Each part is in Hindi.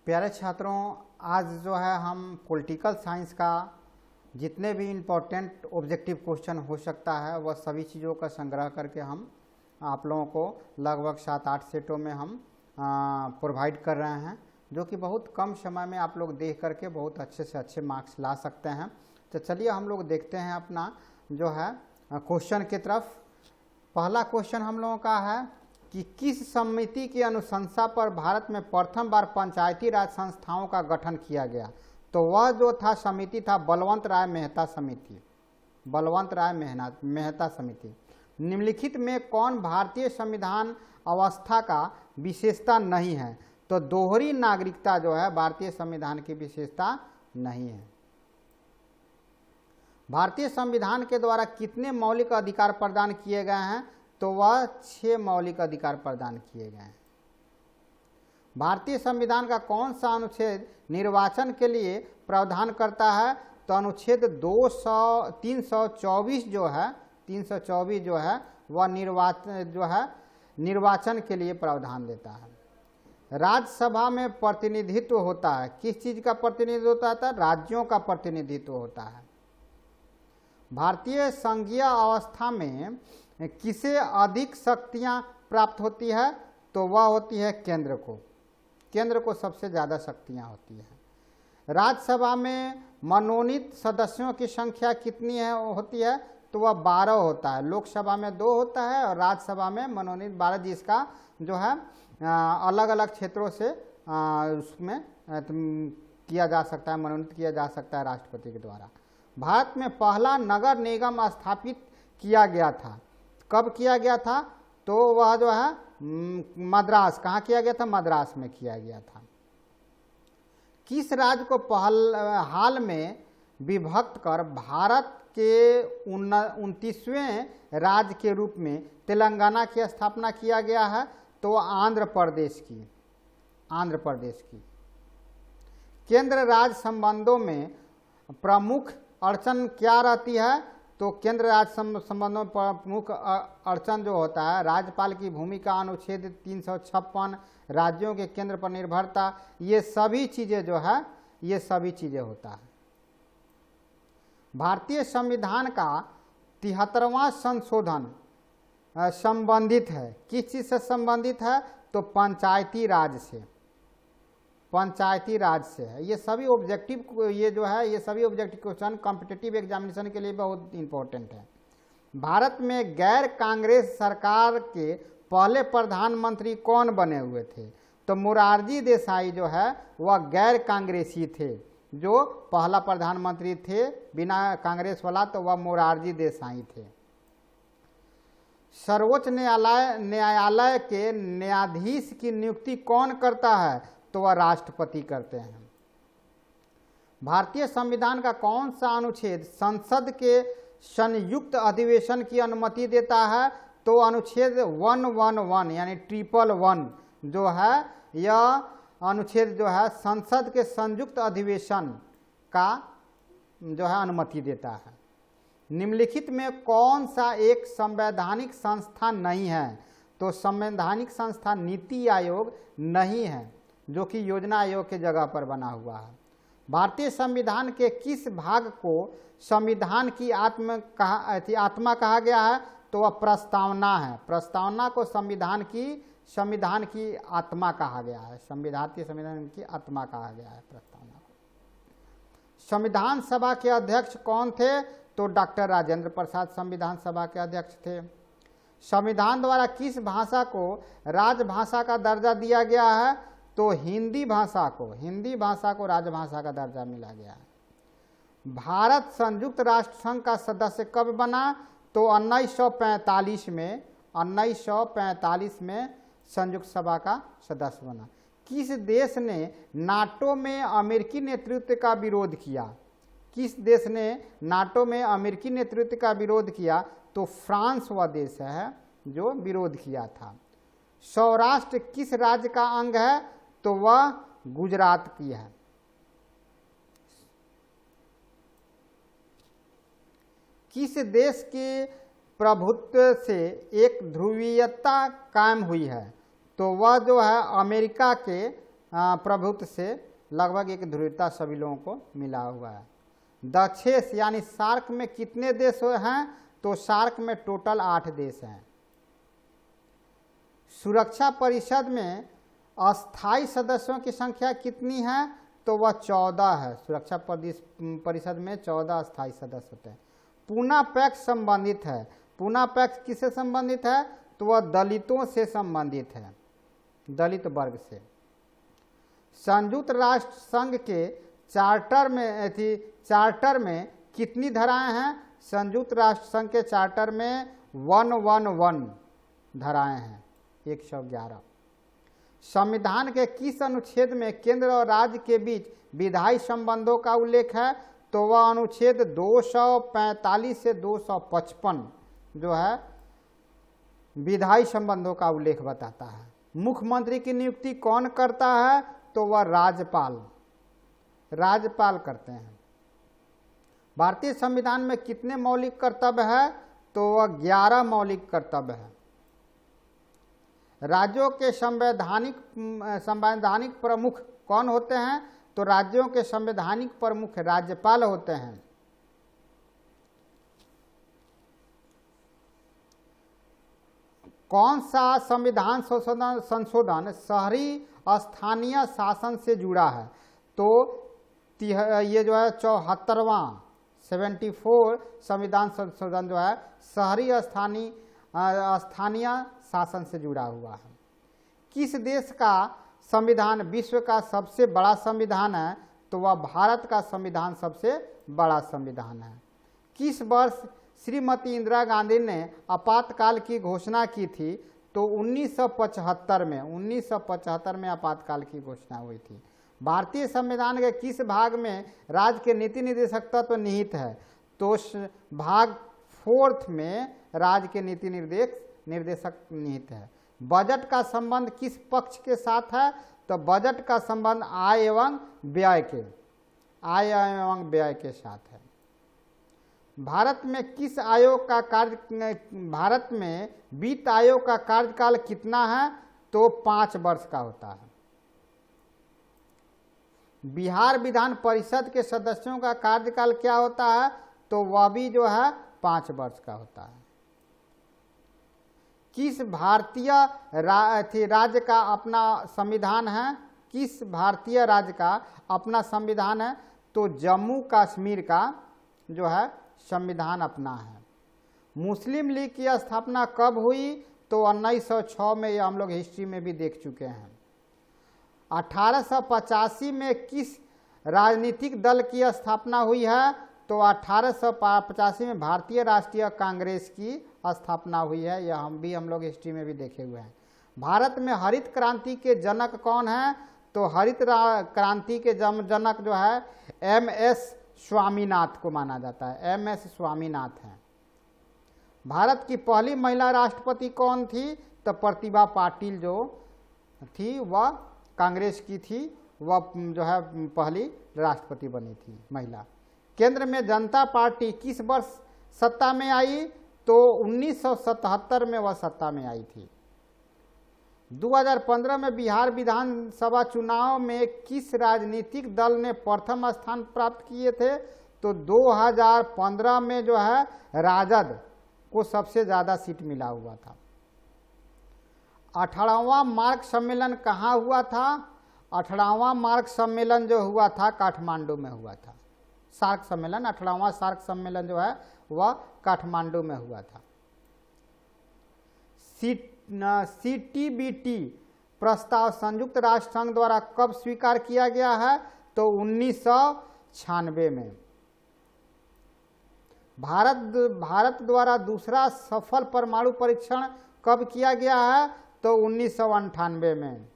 प्यारे छात्रों, आज जो है हम पॉलिटिकल साइंस का जितने भी इम्पोर्टेंट ऑब्जेक्टिव क्वेश्चन हो सकता है वह सभी चीज़ों का संग्रह करके हम आप लोगों को लगभग 7-8 सेटों में हम प्रोवाइड कर रहे हैं, जो कि बहुत कम समय में आप लोग देख करके बहुत अच्छे से अच्छे मार्क्स ला सकते हैं। तो चलिए हम लोग देखते हैं अपना जो है क्वेश्चन की तरफ। पहला क्वेश्चन हम लोगों का है कि किस समिति की अनुशंसा पर भारत में प्रथम बार पंचायती राज संस्थाओं का गठन किया गया। तो वह जो था समिति था बलवंत राय मेहता समिति। बलवंत राय मेहता समिति। निम्नलिखित में कौन भारतीय संविधान अवस्था का विशेषता नहीं है। तो दोहरी नागरिकता जो है भारतीय संविधान की विशेषता नहीं है। भारतीय संविधान के द्वारा कितने मौलिक अधिकार प्रदान किए गए हैं। तो वह 6 मौलिक अधिकार प्रदान किए गए हैं। भारतीय संविधान का कौन सा अनुच्छेद निर्वाचन के लिए प्रावधान करता है। तो अनुच्छेद 324 जो है वह निर्वाचन के लिए प्रावधान देता है। राज्यसभा में प्रतिनिधित्व होता है, किस चीज का प्रतिनिधित्व होता है। राज्यों का प्रतिनिधित्व होता है। भारतीय संघीय अवस्था में किसे अधिक शक्तियां प्राप्त होती है। तो वह होती है केंद्र को सबसे ज़्यादा शक्तियां होती है। राज्यसभा में मनोनीत सदस्यों की संख्या कितनी होती है। तो वह 12 होता है। लोकसभा में 2 होता है और राज्यसभा में मनोनीत 12, जिसका जो है अलग अलग क्षेत्रों से उसमें किया जा सकता है, मनोनीत किया जा सकता है राष्ट्रपति के द्वारा। भारत में पहला नगर निगम स्थापित किया गया था, कब किया गया था। तो वह जो है मद्रास, कहाँ किया गया था। मद्रास में किया गया था। किस राज्य को हाल में विभक्त कर भारत के 29वें राज्य के रूप में तेलंगाना की स्थापना किया गया है। तो आंध्र प्रदेश की। केंद्र राज्य संबंधों में प्रमुख अड़चन क्या रहती है। तो केंद्र राज्य संबंधों पर प्रमुख अड़चन जो होता है, राज्यपाल की भूमिका, अनुच्छेद 356, राज्यों के केंद्र पर निर्भरता, ये सभी चीजें होता है। भारतीय संविधान का 73वां संशोधन संबंधित है, किस चीज से संबंधित है। तो पंचायती राज से है। ये सभी ऑब्जेक्टिव क्वेश्चन कॉम्पिटिटिव एग्जामिनेशन के लिए बहुत इंपॉर्टेंट है। भारत में गैर कांग्रेस सरकार के पहले प्रधानमंत्री कौन बने हुए थे। तो मोरारजी देसाई जो है वह गैर कांग्रेसी थे। जो पहला प्रधानमंत्री थे बिना कांग्रेस वाला, तो वह मोरारजी देसाई थे। सर्वोच्च न्यायालय के न्यायाधीश की नियुक्ति कौन करता है। तो वह राष्ट्रपति करते हैं। भारतीय संविधान का कौन सा अनुच्छेद संसद के संयुक्त अधिवेशन की अनुमति देता है। तो अनुच्छेद 111 यानी 111 जो है, यह अनुच्छेद जो है संसद के संयुक्त अधिवेशन का जो है अनुमति देता है। निम्नलिखित में कौन सा एक संवैधानिक संस्था नहीं है। तो संवैधानिक संस्था नीति आयोग नहीं है, जो कि योजना आयोग के जगह पर बना हुआ है। भारतीय संविधान के किस भाग को संविधान की आत्मा कहा गया है। तो वह प्रस्तावना है। प्रस्तावना को संविधान की आत्मा कहा गया है। संविधान की आत्मा कहा गया है प्रस्तावना को। संविधान सभा के अध्यक्ष कौन थे। तो डॉक्टर राजेंद्र प्रसाद संविधान सभा के अध्यक्ष थे। संविधान द्वारा किस भाषा को राजभाषा का दर्जा दिया गया है। तो हिंदी भाषा को राजभाषा का दर्जा मिला गया है। भारत संयुक्त राष्ट्र संघ का सदस्य कब बना। तो 1945 में संयुक्त सभा का सदस्य बना। किस देश ने नाटो में अमेरिकी नेतृत्व का विरोध किया। तो फ्रांस वह देश है जो विरोध किया था। सौराष्ट्र किस राज्य का अंग है। तो वह गुजरात की है। किस देश के प्रभुत्व से एक ध्रुवीयता कायम हुई है। तो वह जो है अमेरिका के प्रभुत्व से लगभग एक ध्रुवीयता सभी लोगों को मिला हुआ है। दक्षेस यानी सार्क में कितने देश हैं? तो सार्क में टोटल 8 देश हैं। सुरक्षा परिषद में अस्थायी सदस्यों की संख्या कितनी है? तो वह 14 है। सुरक्षा परिषद में 14 अस्थायी सदस्य होते हैं। पूना पैक्ट संबंधित है। पूना पैक्ट किससे संबंधित है? तो वह दलितों से संबंधित है, दलित वर्ग से। संयुक्त राष्ट्र संघ के चार्टर में कितनी धाराएं हैं? संयुक्त राष्ट्र संघ के चार्टर में 111 धाराएं हैं, 111। संविधान के किस अनुच्छेद में केंद्र और राज्य के बीच विधायी संबंधों का उल्लेख है? तो वह अनुच्छेद 245 से 255 जो है विधायी संबंधों का उल्लेख बताता है। मुख्यमंत्री की नियुक्ति कौन करता है? तो वह राज्यपाल करते हैं। भारतीय संविधान में कितने मौलिक कर्तव्य है? तो वह 11 मौलिक कर्तव्य है। राज्यों के संवैधानिक प्रमुख कौन होते हैं? तो राज्यों के संवैधानिक प्रमुख राज्यपाल होते हैं। कौन सा संविधान संशोधन शहरी स्थानीय शासन से जुड़ा है? तो ये जो है 74वां 74 संविधान संशोधन जो है शहरी स्थानीय शासन से जुड़ा हुआ है। किस देश का संविधान विश्व का सबसे बड़ा संविधान है? तो वह भारत का संविधान सबसे बड़ा संविधान है। किस वर्ष श्रीमती इंदिरा गांधी ने आपातकाल की घोषणा की थी? तो 1975 में आपातकाल की घोषणा हुई थी। भारतीय संविधान के किस भाग में राज्य के नीति निर्देशक तत्व निहित है? तो भाग 4 में राज्य के नीति निर्देशक निहित है। बजट का संबंध किस पक्ष के साथ है? तो बजट का संबंध आय एवं व्यय के साथ है। भारत में वित्त आयोग का कार्यकाल कितना है? तो 5 वर्ष का होता है। बिहार विधान परिषद के सदस्यों का कार्यकाल क्या होता है? तो वह भी जो है 5 वर्ष का होता है। किस भारतीय राज्य का अपना संविधान है? किस भारतीय राज्य का अपना संविधान है? तो जम्मू कश्मीर का जो है संविधान अपना है। मुस्लिम लीग की स्थापना कब हुई? तो 1906 में, यह हम लोग हिस्ट्री में भी देख चुके हैं। 1885 में किस राजनीतिक दल की स्थापना हुई है? तो 1885 में भारतीय राष्ट्रीय कांग्रेस की स्थापना हुई है। यह हम लोग हिस्ट्री में भी देखे हुए हैं। भारत में हरित क्रांति के जनक कौन है? तो हरित क्रांति के जनक जो है MS स्वामीनाथ को माना जाता है। MS स्वामीनाथ हैं। भारत की पहली महिला राष्ट्रपति कौन थी? तो प्रतिभा पाटिल जो थी वह कांग्रेस की थी, वह जो है पहली राष्ट्रपति बनी थी महिला। केंद्र में जनता पार्टी किस वर्ष सत्ता में आई? तो 1977 में वह सत्ता में आई थी। 2015 में बिहार विधानसभा चुनाव में किस राजनीतिक दल ने प्रथम स्थान प्राप्त किए थे? तो 2015 में जो है राजद को सबसे ज्यादा सीट मिला हुआ था। 18वां मार्ग सम्मेलन कहाँ हुआ था? 18वां मार्ग सम्मेलन जो हुआ था काठमांडू में हुआ था। सार्क सम्मेलन, 18वां सार्क सम्मेलन जो है वह काठमांडू में हुआ था। CTBT प्रस्ताव संयुक्त राष्ट्र संघ द्वारा कब स्वीकार किया गया है? तो 1996 में। भारत द्वारा दूसरा सफल परमाणु परीक्षण कब किया गया है? तो 1998 में।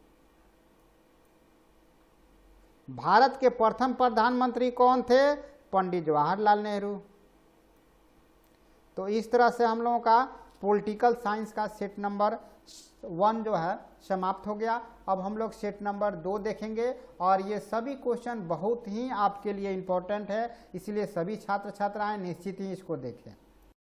भारत के प्रथम प्रधानमंत्री कौन थे? पंडित जवाहरलाल नेहरू। तो इस तरह से हम लोगों का पॉलिटिकल साइंस का सेट नंबर 1 जो है समाप्त हो गया। अब हम लोग सेट नंबर 2 देखेंगे और ये सभी क्वेश्चन बहुत ही आपके लिए इम्पोर्टेंट है, इसलिए सभी छात्र छात्राएं निश्चित ही इसको देखें।